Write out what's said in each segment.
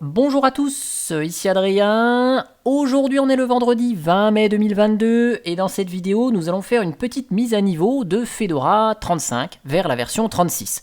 Bonjour à tous, ici Adrien. Aujourd'hui on est le vendredi 20 mai 2022 et dans cette vidéo nous allons faire une petite mise à niveau de Fedora 35 vers la version 36.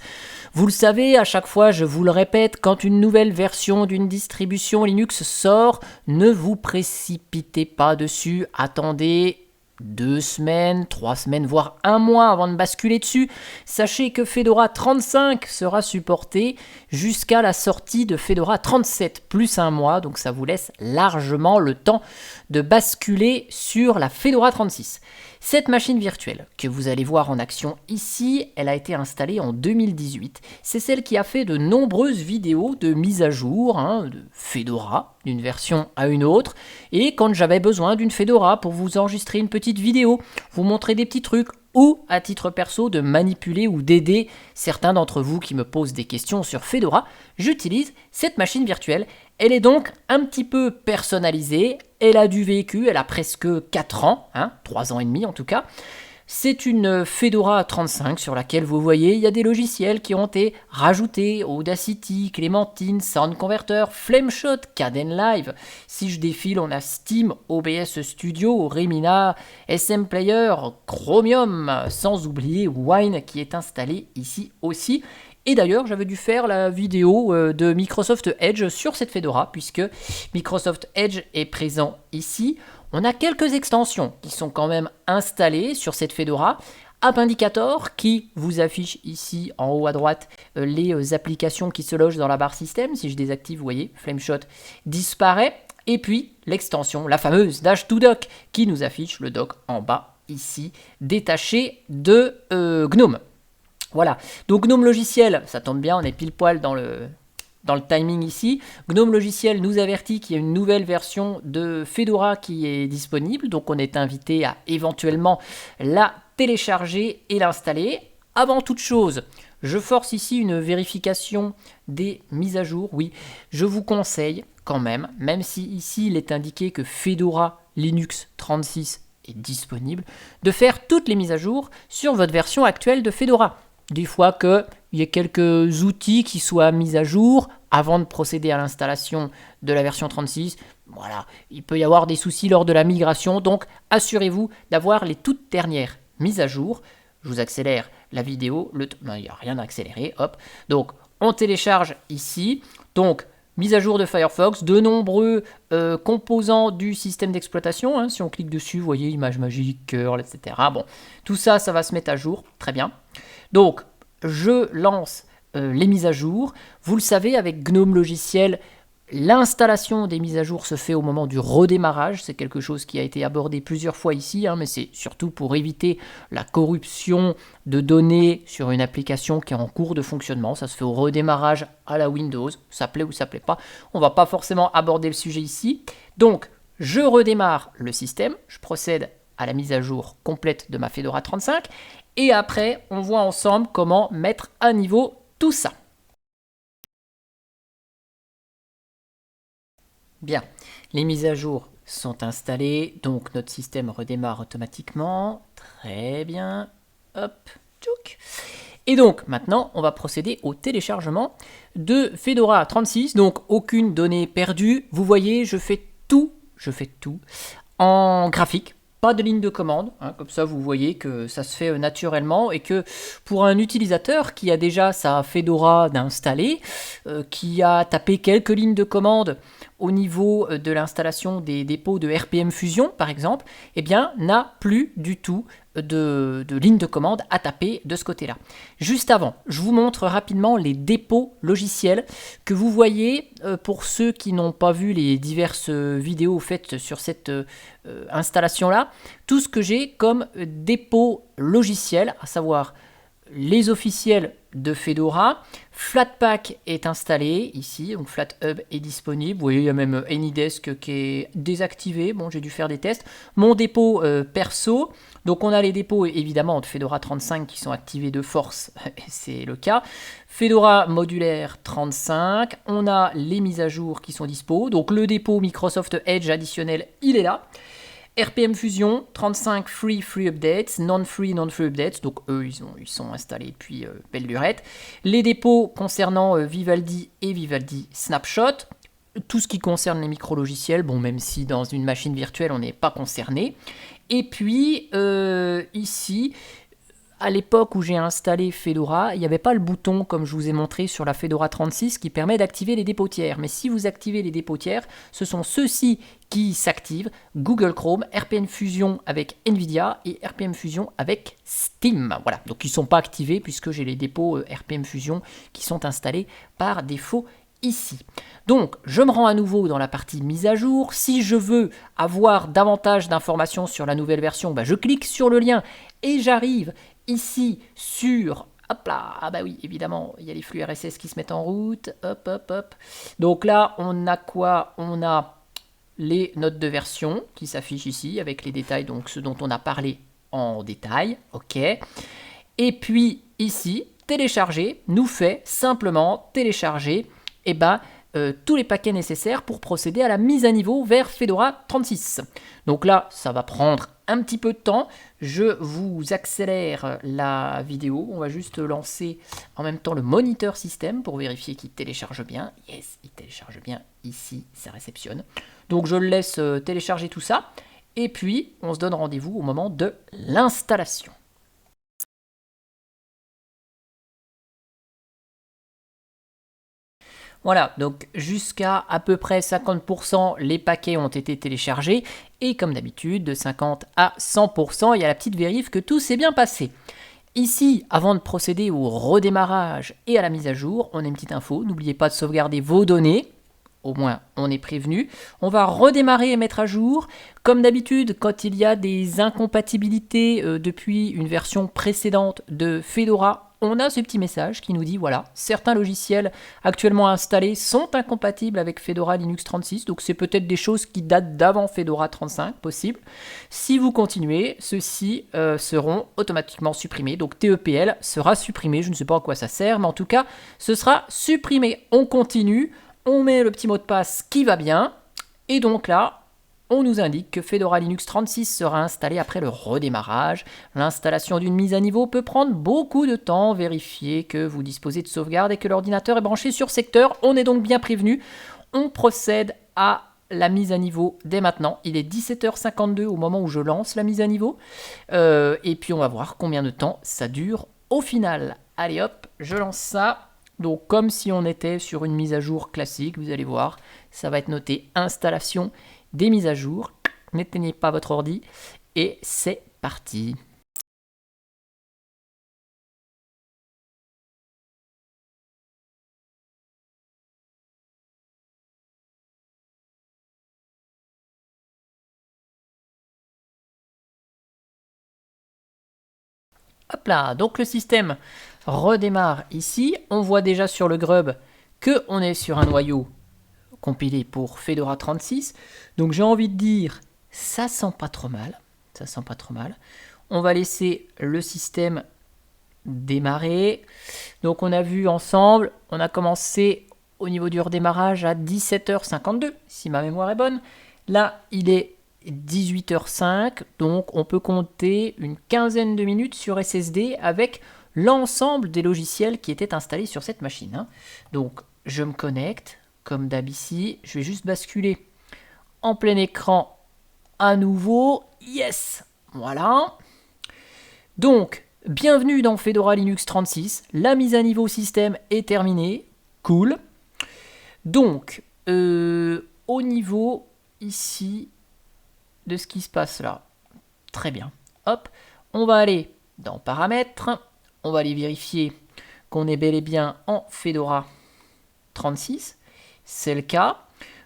Vous le savez, à chaque fois je vous le répète, quand une nouvelle version d'une distribution Linux sort, ne vous précipitez pas dessus, attendez 2 semaines, 3 semaines, voire un mois avant de basculer dessus. Sachez que Fedora 35 sera supporté jusqu'à la sortie de Fedora 37, plus un mois, donc ça vous laisse largement le temps de basculer sur la Fedora 36. Cette machine virtuelle que vous allez voir en action ici, elle a été installée en 2018. C'est celle qui a fait de nombreuses vidéos de mise à jour de Fedora, d'une version à une autre. Et quand j'avais besoin d'une Fedora pour vous enregistrer une petite vidéo, vous montrer des petits trucs, ou à titre perso de manipuler ou d'aider certains d'entre vous qui me posent des questions sur Fedora, j'utilise cette machine virtuelle. Elle est donc un petit peu personnalisée, elle a du vécu, elle a presque 4 ans, 3 ans et demi en tout cas. C'est une Fedora 35 sur laquelle vous voyez, il y a des logiciels qui ont été rajoutés, Audacity, Clémentine, Sound Converter, Flameshot, Kdenlive. Si je défile, on a Steam, OBS Studio, Remina, SM Player, Chromium, sans oublier Wine qui est installé ici aussi. Et d'ailleurs, j'avais dû faire la vidéo de Microsoft Edge sur cette Fedora, puisque Microsoft Edge est présent ici. On a quelques extensions qui sont quand même installées sur cette Fedora. App Indicator qui vous affiche ici en haut à droite les applications qui se logent dans la barre système. Si je désactive, vous voyez, Flameshot disparaît. Et puis l'extension, la fameuse Dash2Dock qui nous affiche le dock en bas ici, détaché de GNOME. Voilà, donc GNOME logiciel, ça tombe bien, on est pile poil dans le timing ici. GNOME logiciel nous avertit qu'il y a une nouvelle version de Fedora qui est disponible, donc on est invité à éventuellement la télécharger et l'installer. Avant toute chose, je force ici une vérification des mises à jour. Oui, je vous conseille quand même si ici il est indiqué que Fedora Linux 36 est disponible, de faire toutes les mises à jour sur votre version actuelle de Fedora. Des fois qu'il y ait quelques outils qui soient mis à jour avant de procéder à l'installation de la version 36. Voilà, il peut y avoir des soucis lors de la migration, donc assurez-vous d'avoir les toutes dernières mises à jour. Je vous accélère la vidéo, non, il n'y a rien à accélérer, hop. Donc, on télécharge ici, donc mise à jour de Firefox, de nombreux composants du système d'exploitation. Si on clique dessus, vous voyez, image magique, curl, etc. Bon, tout ça, ça va se mettre à jour, très bien. Donc, je lance les mises à jour. Vous le savez, avec GNOME logiciel, l'installation des mises à jour se fait au moment du redémarrage. C'est quelque chose qui a été abordé plusieurs fois ici, mais c'est surtout pour éviter la corruption de données sur une application qui est en cours de fonctionnement. Ça se fait au redémarrage à la Windows. Ça plaît ou ça plaît pas. On ne va pas forcément aborder le sujet ici. Donc, je redémarre le système. Je procède à la mise à jour complète de ma Fedora 35. Et après, on voit ensemble comment mettre à niveau tout ça. Bien, les mises à jour sont installées, donc notre système redémarre automatiquement. Très bien, hop, tchouk. Et donc, maintenant, on va procéder au téléchargement de Fedora 36. Donc, aucune donnée perdue. Vous voyez, je fais tout en graphique. Pas de ligne de commande, comme ça vous voyez que ça se fait naturellement et que pour un utilisateur qui a déjà sa Fedora d'installer, qui a tapé quelques lignes de commande au niveau de l'installation des dépôts de RPM Fusion par exemple, eh bien n'a plus du tout de ligne de commande à taper de ce côté-là. Juste avant, je vous montre rapidement les dépôts logiciels que vous voyez pour ceux qui n'ont pas vu les diverses vidéos faites sur cette installation-là. Tout ce que j'ai comme dépôt logiciel, à savoir les officiels de Fedora. Flatpak est installé ici, donc FlatHub est disponible. Vous voyez, il y a même AnyDesk qui est désactivé. Bon, j'ai dû faire des tests. Mon dépôt perso. Donc, on a les dépôts évidemment de Fedora 35 qui sont activés de force, c'est le cas. Fedora modulaire 35. On a les mises à jour qui sont dispo. Donc, le dépôt Microsoft Edge additionnel, il est là. RPM Fusion, 35 free updates, non-free updates, donc eux ils sont installés depuis belle lurette. Les dépôts concernant Vivaldi et Vivaldi Snapshot, tout ce qui concerne les micro-logiciels, bon, même si dans une machine virtuelle, on n'est pas concerné. Et puis, ici, à l'époque où j'ai installé Fedora, il n'y avait pas le bouton, comme je vous ai montré sur la Fedora 36, qui permet d'activer les dépôts tiers. Mais si vous activez les dépôts tiers, ce sont ceux-ci qui s'activent: Google Chrome, RPM Fusion avec NVIDIA et RPM Fusion avec Steam. Voilà, donc ils ne sont pas activés puisque j'ai les dépôts RPM Fusion qui sont installés par défaut ici. Donc, je me rends à nouveau dans la partie mise à jour. Si je veux avoir davantage d'informations sur la nouvelle version, je clique sur le lien et j'arrive ici sur... Hop là, ah bah oui, évidemment, il y a les flux RSS qui se mettent en route. Hop, hop, hop. Donc là, on a quoi? On a les notes de version qui s'affichent ici avec les détails, donc ce dont on a parlé en détail. OK. Et puis ici, télécharger nous fait simplement télécharger tous les paquets nécessaires pour procéder à la mise à niveau vers Fedora 36. Donc là, ça va prendre un petit peu de temps. Je vous accélère la vidéo. On va juste lancer en même temps le moniteur système pour vérifier qu'il télécharge bien. Yes, il télécharge bien. Ici, ça réceptionne. Donc je le laisse télécharger tout ça. Et puis, on se donne rendez-vous au moment de l'installation. Voilà, donc jusqu'à à peu près 50%, les paquets ont été téléchargés. Et comme d'habitude, de 50 à 100%, il y a la petite vérif que tout s'est bien passé. Ici, avant de procéder au redémarrage et à la mise à jour, on a une petite info. N'oubliez pas de sauvegarder vos données. Au moins, on est prévenu. On va redémarrer et mettre à jour. Comme d'habitude, quand il y a des incompatibilités depuis une version précédente de Fedora, on a ce petit message qui nous dit, voilà, certains logiciels actuellement installés sont incompatibles avec Fedora Linux 36. Donc, c'est peut-être des choses qui datent d'avant Fedora 35, possible. Si vous continuez, ceux-ci seront automatiquement supprimés. Donc, TEPL sera supprimé. Je ne sais pas à quoi ça sert, mais en tout cas, ce sera supprimé. On continue. On met le petit mot de passe qui va bien, et donc là, on nous indique que Fedora Linux 36 sera installé après le redémarrage. L'installation d'une mise à niveau peut prendre beaucoup de temps. Vérifiez que vous disposez de sauvegarde et que l'ordinateur est branché sur secteur. On est donc bien prévenu. On procède à la mise à niveau dès maintenant. Il est 17h52 au moment où je lance la mise à niveau. Et puis on va voir combien de temps ça dure au final. Allez hop, je lance ça. Donc comme si on était sur une mise à jour classique, vous allez voir, ça va être noté installation des mises à jour. N'éteignez pas votre ordi et c'est parti. Hop là, donc le système redémarre ici. On voit déjà sur le grub qu'on est sur un noyau compilé pour Fedora 36. Donc j'ai envie de dire, ça sent pas trop mal. Ça sent pas trop mal. On va laisser le système démarrer. Donc on a vu ensemble, on a commencé au niveau du redémarrage à 17h52, si ma mémoire est bonne. Là, il est 18h05, donc on peut compter une quinzaine de minutes sur SSD avec l'ensemble des logiciels qui étaient installés sur cette machine. Donc je me connecte, comme d'hab ici, je vais juste basculer en plein écran à nouveau. Yes, voilà. Donc, bienvenue dans Fedora Linux 36. La mise à niveau système est terminée. Cool. Donc, au niveau ici de ce qui se passe là. Très bien. Hop, on va aller dans Paramètres. On va aller vérifier qu'on est bel et bien en Fedora 36. C'est le cas.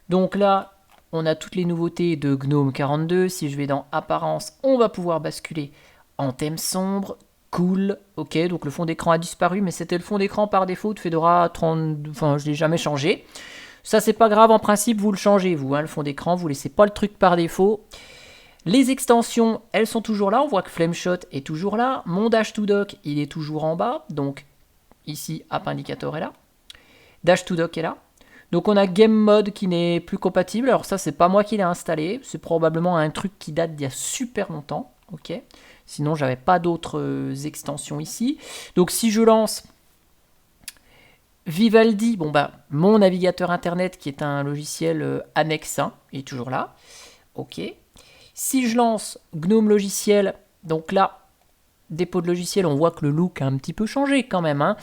Donc là, on a toutes les nouveautés de GNOME 42. Si je vais dans Apparence, on va pouvoir basculer en thème sombre. Cool. Ok, donc le fond d'écran a disparu, mais c'était le fond d'écran par défaut de Fedora 30. Enfin, je ne l'ai jamais changé. Ça, c'est pas grave. En principe, vous le changez, vous. Le fond d'écran, vous laissez pas le truc par défaut. Les extensions, elles sont toujours là. On voit que Flameshot est toujours là. Mon Dash2Dock, il est toujours en bas. Donc, ici, App Indicator est là. Dash2Dock est là. Donc on a Game Mode qui n'est plus compatible. Alors ça, c'est pas moi qui l'ai installé. C'est probablement un truc qui date d'il y a super longtemps. Ok. Sinon, j'avais pas d'autres extensions ici. Donc si je lance Vivaldi, bon bah, mon navigateur internet qui est un logiciel annexe, hein, il est toujours là. Ok. Si je lance GNOME logiciel, donc là, dépôt de logiciel, on voit que le look a un petit peu changé quand même. Hein.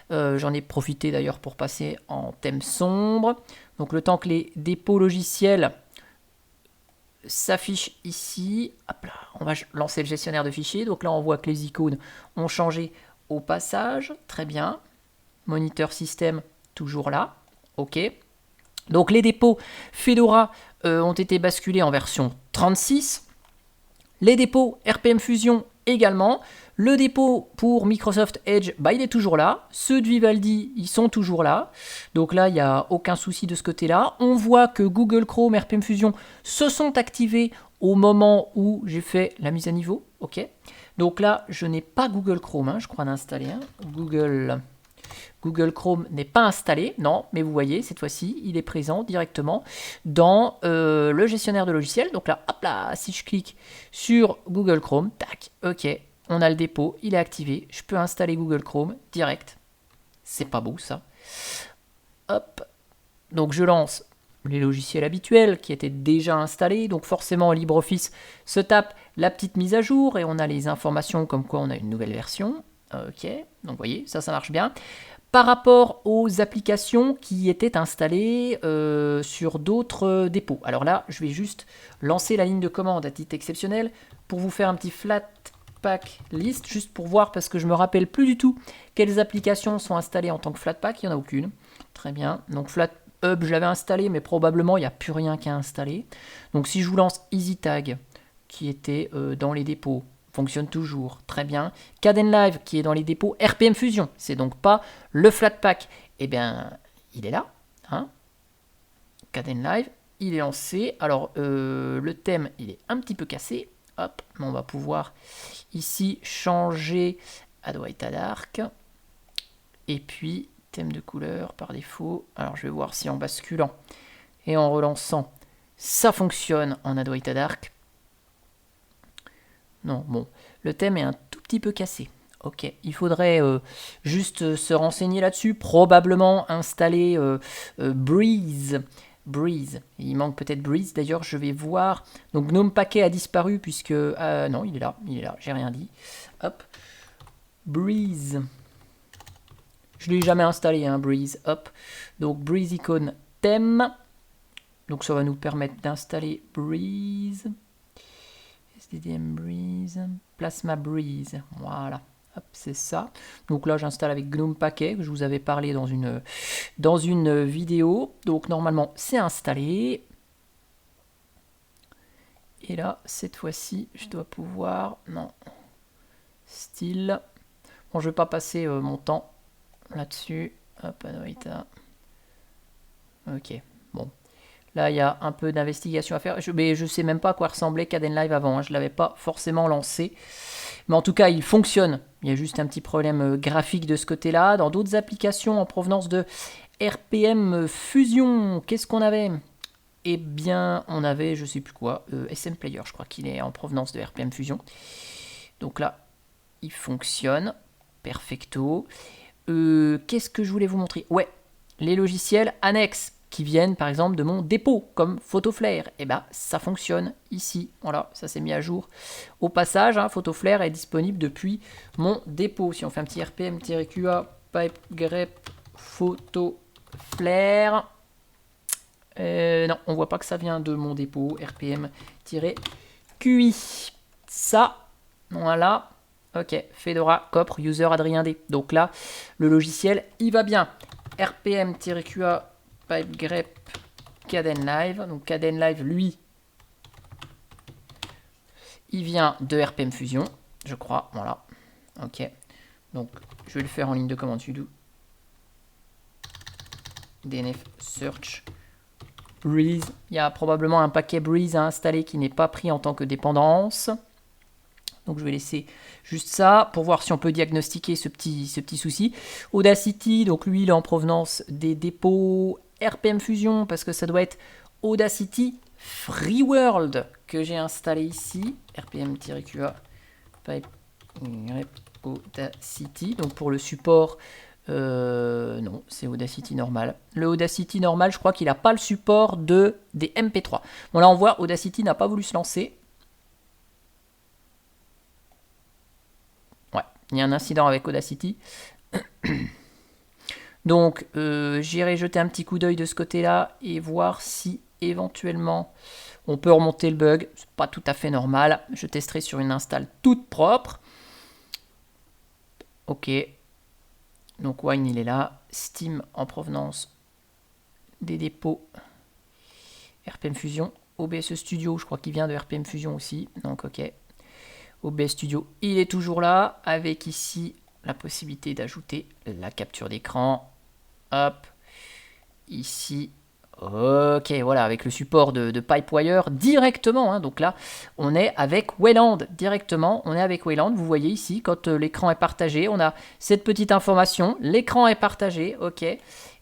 J'en ai profité d'ailleurs pour passer en thème sombre. Donc le temps que les dépôts logiciels s'affichent ici, hop là, on va lancer le gestionnaire de fichiers. Donc là, on voit que les icônes ont changé au passage. Très bien. Moniteur système, toujours là. OK. Donc les dépôts Fedora ont été basculés en version 36. Les dépôts RPM Fusion également. Le dépôt pour Microsoft Edge, bah, il est toujours là. Ceux de Vivaldi, ils sont toujours là. Donc là, il n'y a aucun souci de ce côté-là. On voit que Google Chrome, RPM Fusion se sont activés au moment où j'ai fait la mise à niveau. OK. Donc là, je n'ai pas Google Chrome, hein, je crois d'installer. Hein. Google Chrome n'est pas installé, non, mais vous voyez, cette fois-ci, il est présent directement dans le gestionnaire de logiciels. Donc là, hop là, si je clique sur Google Chrome, tac, ok, on a le dépôt, il est activé, je peux installer Google Chrome direct. C'est pas beau ça. Hop, donc je lance les logiciels habituels qui étaient déjà installés, donc forcément LibreOffice se tape la petite mise à jour et on a les informations comme quoi on a une nouvelle version. Ok, donc vous voyez, ça marche bien. Par rapport aux applications qui étaient installées sur d'autres dépôts. Alors là, je vais juste lancer la ligne de commande à titre exceptionnel pour vous faire un petit Flatpak list, juste pour voir, parce que je ne me rappelle plus du tout quelles applications sont installées en tant que Flatpak. Il n'y en a aucune. Très bien. Donc FlatHub, je l'avais installé, mais probablement, il n'y a plus rien qu'à installer. Donc si je vous lance EasyTag, qui était dans les dépôts, fonctionne toujours, très bien. Kdenlive qui est dans les dépôts RPM Fusion, c'est donc pas le Flatpak, eh bien il est là. Hein. Kdenlive, il est lancé. Alors le thème, il est un petit peu cassé. Hop, on va pouvoir ici changer Adwaita Dark. Et puis thème de couleur par défaut. Alors je vais voir si en basculant et en relançant, ça fonctionne en Adwaita Dark. Non, bon, le thème est un tout petit peu cassé. Ok, il faudrait juste se renseigner là-dessus, probablement installer Breeze. Breeze, il manque peut-être Breeze, d'ailleurs je vais voir. Donc GNOME Paquet a disparu puisque... non, il est là, j'ai rien dit. Hop, Breeze. Je ne l'ai jamais installé, hein, Breeze, hop. Donc Breeze icône thème. Donc ça va nous permettre d'installer Breeze. SDDM Breeze, Plasma Breeze, voilà, hop, c'est ça. Donc là, j'installe avec GNOME Paquet, que je vous avais parlé dans une vidéo. Donc normalement, c'est installé. Et là, cette fois-ci, je dois pouvoir... Non. Style. Bon, je ne vais pas passer mon temps là-dessus. Hop, Adwaita. Ok, bon. Là, il y a un peu d'investigation à faire. Mais je ne sais même pas à quoi ressemblait Kdenlive avant. Hein. Je ne l'avais pas forcément lancé. Mais en tout cas, il fonctionne. Il y a juste un petit problème graphique de ce côté-là. Dans d'autres applications en provenance de RPM Fusion, qu'est-ce qu'on avait? Eh bien, on avait, je ne sais plus quoi, SM Player, je crois qu'il est en provenance de RPM Fusion. Donc là, il fonctionne. Perfecto. Qu'est-ce que je voulais vous montrer? Ouais, les logiciels annexes qui viennent par exemple de mon dépôt, comme PhotoFlare, et ben ça fonctionne ici. Voilà, ça s'est mis à jour. Au passage, hein, PhotoFlare est disponible depuis mon dépôt. Si on fait un petit rpm-qa pipe grep PhotoFlare, non, on voit pas que ça vient de mon dépôt, rpm-qi. Ça, voilà. Ok, Fedora, Copr, user Adrien D. Donc là, le logiciel, il va bien. rpm-qa pipe grep Kdenlive. Donc Kdenlive, lui, il vient de RPM Fusion, je crois. Voilà. Ok. Donc je vais le faire en ligne de commande sudo dnf search Breeze. Il y a probablement un paquet Breeze à installer qui n'est pas pris en tant que dépendance. Donc je vais laisser juste ça pour voir si on peut diagnostiquer ce petit souci. Audacity, donc lui il est en provenance des dépôts RPM Fusion parce que ça doit être Audacity FreeWorld que j'ai installé ici. rpm-qa pipe grep Audacity, donc pour le support Non, c'est Audacity normal. Le Audacity normal, je crois qu'il n'a pas le support des MP3. Bon, là, on voit, Audacity n'a pas voulu se lancer. Ouais, il y a un incident avec Audacity. Donc, j'irai jeter un petit coup d'œil de ce côté-là et voir si, éventuellement, on peut remonter le bug. C'est pas tout à fait normal. Je testerai sur une install toute propre. Ok. Donc Wine il est là, Steam en provenance des dépôts RPM Fusion, OBS Studio, je crois qu'il vient de RPM Fusion aussi, donc ok. OBS Studio, il est toujours là, avec ici la possibilité d'ajouter la capture d'écran, hop, ici, ok, voilà, avec le support de Pipewire directement, hein, donc là, on est avec Wayland directement, on est avec Wayland, vous voyez ici, quand l'écran est partagé, on a cette petite information, l'écran est partagé, ok,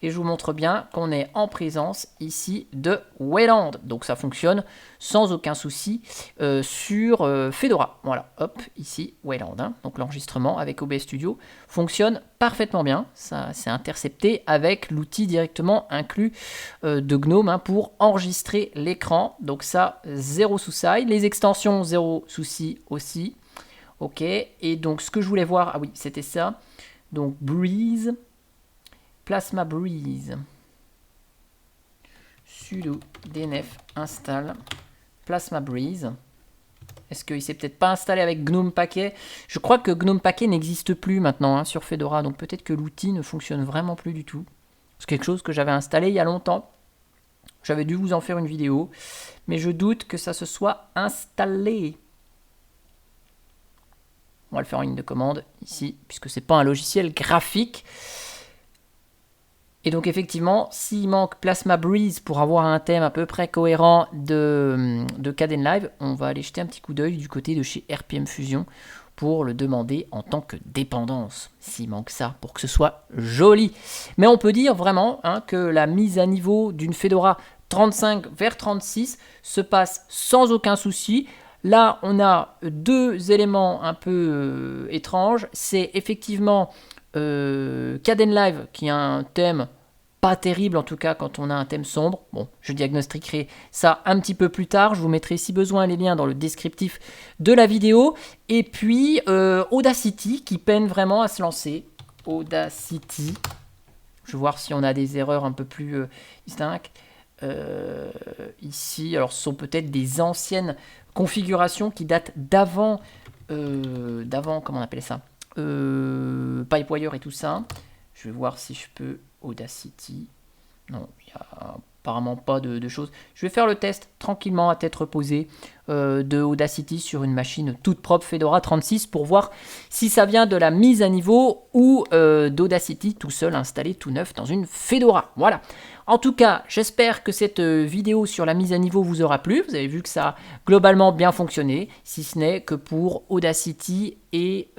et je vous montre bien qu'on est en présence ici de Wayland, donc ça fonctionne sans aucun souci sur Fedora, voilà, hop, ici, Wayland, hein, donc l'enregistrement avec OBS Studio fonctionne parfaitement bien, ça c'est intercepté avec l'outil directement inclus de GNOME hein, pour enregistrer l'écran. Donc ça, zéro souci. Les extensions, zéro souci aussi. Ok. Et donc ce que je voulais voir, ah oui, c'était ça. Donc Breeze, Plasma Breeze, sudo dnf install Plasma Breeze. Est-ce qu'il s'est peut-être pas installé avec GNOME Packet? Je crois que GNOME Packet n'existe plus maintenant hein, sur Fedora, donc peut-être que l'outil ne fonctionne vraiment plus du tout. C'est quelque chose que j'avais installé il y a longtemps. J'avais dû vous en faire une vidéo, mais je doute que ça se soit installé. On va le faire en ligne de commande ici, puisque c'est pas un logiciel graphique. Et donc effectivement, s'il manque Plasma Breeze pour avoir un thème à peu près cohérent de Kdenlive, on va aller jeter un petit coup d'œil du côté de chez RPM Fusion pour le demander en tant que dépendance, s'il manque ça, pour que ce soit joli. Mais on peut dire vraiment hein, que la mise à niveau d'une Fedora 35 vers 36 se passe sans aucun souci. Là, on a deux éléments un peu étranges. C'est effectivement Kdenlive qui a un thème pas terrible, en tout cas quand on a un thème sombre. Bon, je diagnostiquerai ça un petit peu plus tard. Je vous mettrai si besoin les liens dans le descriptif de la vidéo. Et puis Audacity qui peine vraiment à se lancer. Audacity. Je vais voir si on a des erreurs un peu plus distinctes. Ici, alors ce sont peut-être des anciennes configurations qui datent d'avant, comment on appelle ça, Pipewire et tout ça. Je vais voir si je peux Audacity. Non, il n'y a apparemment pas de choses. Je vais faire le test tranquillement à tête reposée de Audacity sur une machine toute propre Fedora 36 pour voir si ça vient de la mise à niveau ou d'Audacity tout seul installé tout neuf dans une Fedora. Voilà. En tout cas, j'espère que cette vidéo sur la mise à niveau vous aura plu. Vous avez vu que ça a globalement bien fonctionné, si ce n'est que pour Audacity et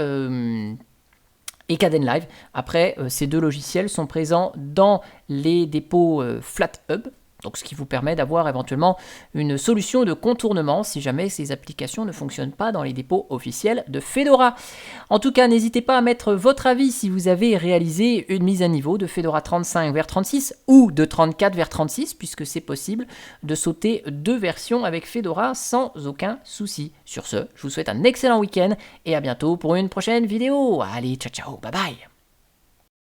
Kdenlive. Après, ces deux logiciels sont présents dans les dépôts FlatHub, donc ce qui vous permet d'avoir éventuellement une solution de contournement si jamais ces applications ne fonctionnent pas dans les dépôts officiels de Fedora. En tout cas, n'hésitez pas à mettre votre avis si vous avez réalisé une mise à niveau de Fedora 35 vers 36 ou de 34 vers 36, puisque c'est possible de sauter deux versions avec Fedora sans aucun souci. Sur ce, je vous souhaite un excellent week-end et à bientôt pour une prochaine vidéo. Allez, ciao ciao, bye bye.